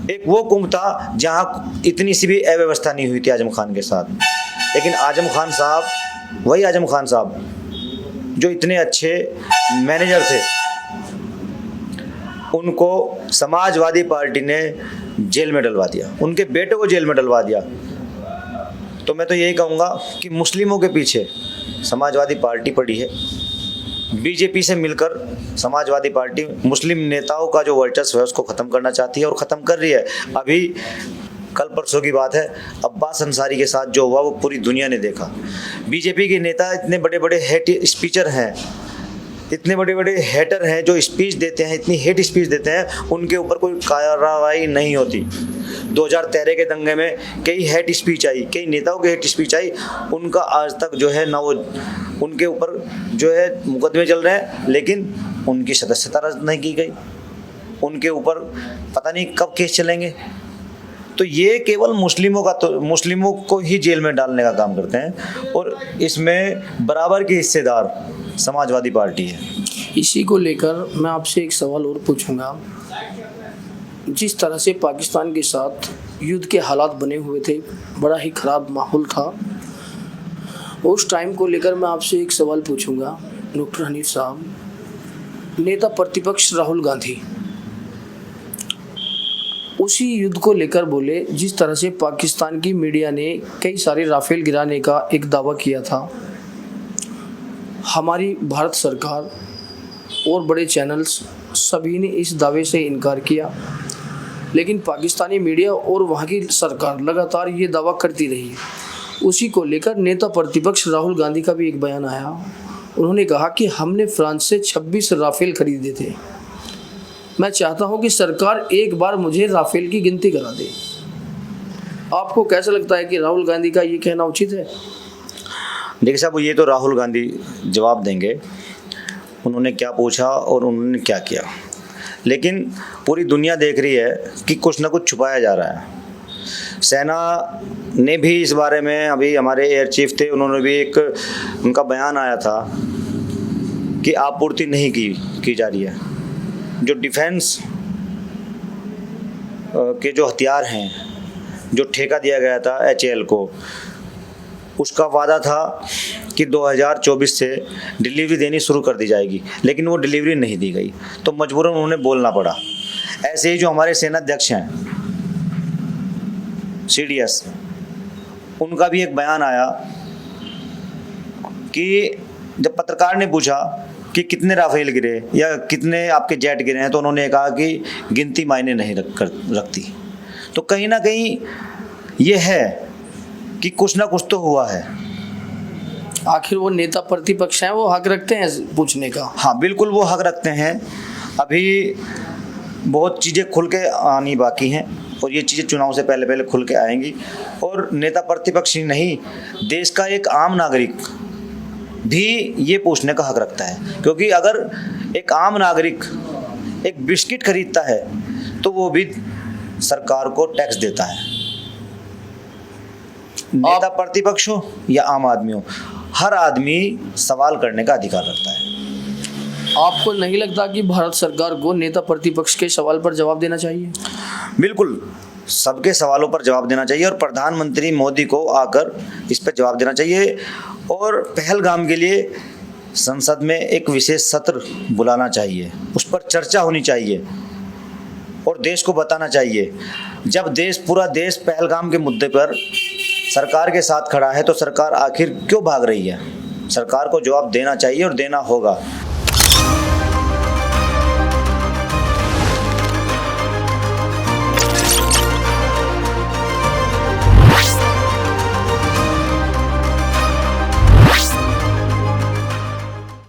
एक वो कुंभ था जहाँ इतनी सी भी अव्यवस्था नहीं हुई थी आजम खान के साथ। लेकिन आजम खान साहब, वही आजम खान साहब जो इतने अच्छे मैनेजर थे, उनको समाजवादी पार्टी ने जेल में डलवा दिया, उनके बेटे को जेल में डलवा दिया। तो मैं तो यही कहूँगा कि मुस्लिमों के पीछे समाजवादी पार्टी पड़ी है। बीजेपी से मिलकर समाजवादी पार्टी मुस्लिम नेताओं का जो वर्चस्व है उसको ख़त्म करना चाहती है और ख़त्म कर रही है। अभी कल परसों की बात है, अब्बास अंसारी के साथ जो हुआ वो पूरी दुनिया ने देखा। बीजेपी के नेता इतने बड़े बड़े हेट स्पीचर हैं, इतने बड़े बड़े हेटर हैं जो स्पीच देते हैं, इतनी हेट स्पीच देते हैं, उनके ऊपर कोई कार्रवाई नहीं होती। 2013 के दंगे में कई हेट स्पीच आई, कई नेताओं की हेट स्पीच आई, उनका आज तक जो है ना वो, उनके ऊपर जो है मुकदमे चल रहे हैं, लेकिन उनकी सदस्यता रद्द नहीं की गई, उनके ऊपर पता नहीं कब केस चलेंगे। तो ये केवल मुस्लिमों को ही जेल में डालने का काम करते हैं और इसमें बराबर की हिस्सेदार समाजवादी पार्टी है। इसी को लेकर मैं आपसे एक सवाल और पूछूंगा। जिस तरह से पाकिस्तान के साथ युद्ध के हालात बने हुए थे, बड़ा ही ख़राब माहौल था, उस टाइम को लेकर मैं आपसे एक सवाल पूछूंगा। डॉक्टर हनीफ साहब, नेता प्रतिपक्ष राहुल गांधी उसी युद्ध को लेकर बोले जिस तरह से पाकिस्तान की मीडिया ने कई सारे राफेल गिराने का एक दावा किया था। हमारी भारत सरकार और बड़े चैनल्स सभी ने इस दावे से इनकार किया, लेकिन पाकिस्तानी मीडिया और वहाँ की सरकार लगातार ये दावा करती रही। उसी को लेकर नेता प्रतिपक्ष राहुल गांधी का भी एक बयान आया। उन्होंने कहा कि हमने फ्रांस से 26 राफेल खरीदे थे। मैं चाहता हूं कि सरकार एक बार मुझे राफेल की गिनती करा दे। आपको कैसा लगता है कि राहुल गांधी का ये कहना उचित है? देखिए साहब, ये तो राहुल गांधी जवाब देंगे, उन्होंने क्या पूछा और उन्होंने क्या किया। लेकिन पूरी दुनिया देख रही है कि कुछ ना कुछ छुपाया जा रहा है। सेना ने भी इस बारे में, अभी हमारे एयर चीफ थे, उन्होंने भी एक उनका बयान आया था कि आपूर्ति नहीं की जा रही है। जो डिफेंस के जो हथियार हैं, जो ठेका दिया गया था HAL को, उसका वादा था कि 2024 से डिलीवरी देनी शुरू कर दी जाएगी, लेकिन वो डिलीवरी नहीं दी गई, तो मजबूरन उन्हें बोलना पड़ा। ऐसे ही जो हमारे सेनाध्यक्ष हैं CDS, उनका भी एक बयान आया कि जब पत्रकार ने पूछा कि कितने राफेल गिरे या कितने आपके जेट गिरे हैं, तो उन्होंने कहा कि गिनती मायने नहीं रखती। तो कहीं ना कहीं ये है कि कुछ ना कुछ तो हुआ है। आखिर वो नेता प्रतिपक्ष हैं, वो हक रखते हैं पूछने का। हाँ बिल्कुल वो हक रखते हैं। अभी बहुत चीज़ें खुल के आनी बाकी हैं और ये चीज़ें चुनाव से पहले पहले खुल के आएंगी। और नेता प्रतिपक्ष ही नहीं, देश का एक आम नागरिक भी ये पूछने का हक रखता है, क्योंकि अगर एक आम नागरिक एक बिस्किट खरीदता है तो वो भी सरकार को टैक्स देता है। नेता प्रतिपक्ष हो या आम आदमी हो, हर आदमी सवाल करने का अधिकार रखता है। आपको नहीं लगता कि भारत सरकार को नेता प्रतिपक्ष के सवाल पर जवाब देना चाहिए? बिल्कुल, सबके सवालों पर जवाब देना चाहिए और प्रधानमंत्री मोदी को आकर इस पर जवाब देना चाहिए। और पहलगाम के लिए संसद में एक विशेष सत्र बुलाना चाहिए, उस पर चर्चा होनी चाहिए और देश को बताना चाहिए। जब पूरा देश पहलगाम के मुद्दे पर सरकार के साथ खड़ा है तो सरकार आखिर क्यों भाग रही है? सरकार को जवाब देना चाहिए और देना होगा।